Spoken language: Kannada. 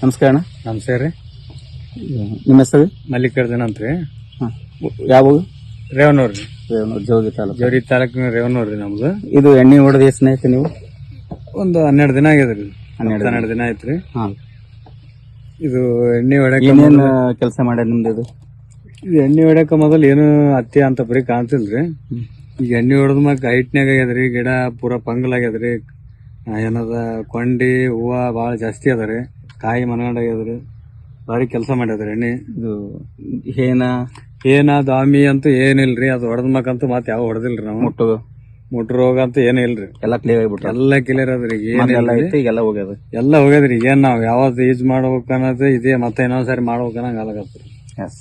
ನಮಸ್ಕಾರ ಅಣ್ಣ. ನಮಸ್ಕಾರ ರೀ. ನಿಮ್ಮ ಹೆಸರು? ಮಲ್ಲಿಕಾರ್ಜುನ ಅಂತ್ರಿ. ಯಾವ ರೇವನೂರ್ ರೀ. ಜೋಗಿ ತಾಲೂಕು. ಜೋರಿ ತಾಲೂಕಿನ ರೇವನೂರ್ ರೀ ನಮ್ದು. ಇದು ಎಣ್ಣೆ ಹೊಡೆದ ಎಷ್ಟು ಐತೆ ನೀವು? ಒಂದು 12 ದಿನ ಆಗ್ಯದ್ರಿ. 12 ದಿನ ಆಯ್ತ್ರಿ. ಹಾ. ಇದು ಎಣ್ಣೆ ಹೊಡ್ಯಾಕ ಏನೇನ್ ಕೆಲಸ ಮಾಡ್ಯಾರ ನಿಮ್ದು ಇದು? ಎಣ್ಣೆ ಹೊಡ್ಯಾಕ ಮೊದಲು ಏನು ಹತ್ತಿ ಅಂತ ಬರೀ ಕಾಣ್ತಿಲ್ರಿ. ಈಗ ಎಣ್ಣೆ ಹೊಡೆದ ಮ್ಯಾಗ ಹೈಟ್ನಾಗ ಆಗ್ಯದ್ರಿ. ಗಿಡ ಪೂರಾ ಪಂಗಲ್ ಆಗ್ಯದ್ರಿ. ಏನದ ಕೊಂಡಿ ಹೂವ ಭಾಳ ಜಾಸ್ತಿ ಅದ ರೀ. ಕಾಯಿ ಮನಗಂಡ ಆಗ್ಯದ್ರಿ. ಭಾರಿ ಕೆಲಸ ಮಾಡ್ಯದ್ರಿ ಎಣ್ಣೆ. ಇದು ಏನ ದಾಮಿ ಅಂತೂ ಏನಿಲ್ರಿ. ಅದು ಹೊಡೆದ ಮ್ಯಾಕಂತೂ ಮತ್ತೆ ಯಾವ ಹೊಡೆದಿಲ್ರಿ ನಾವು. ಮುಟ್ಟು ರೋಗ ಅಂತ ಏನೂ ಇಲ್ರಿ. ಎಲ್ಲ ಕ್ಲಿಯರ್ ಆಗ್ಬಿಟ್ಟು ಎಲ್ಲ ಕ್ಲಿಯರ್ ಅದ್ರಿ. ಏನೆಲ್ಲ ಐತಿ ಈಗೆಲ್ಲ ಹೋಗ್ಯದ. ಎಲ್ಲ ಹೋಗ್ಯದ್ರಿ. ಏನ್ ನಾವ್ ಯಾವತ್ತು ಯೂಸ್ ಮಾಡ್ಬೇಕು ಅನ್ನೋದು ಇದೇ ಮತ್ತೆ ಇನ್ನೊಂದ್ಸರಿ ಮಾಡ್ಬೇಕು ಅನ್ನಂಗ ಆಗತ್ರಿ. ಎಸ್.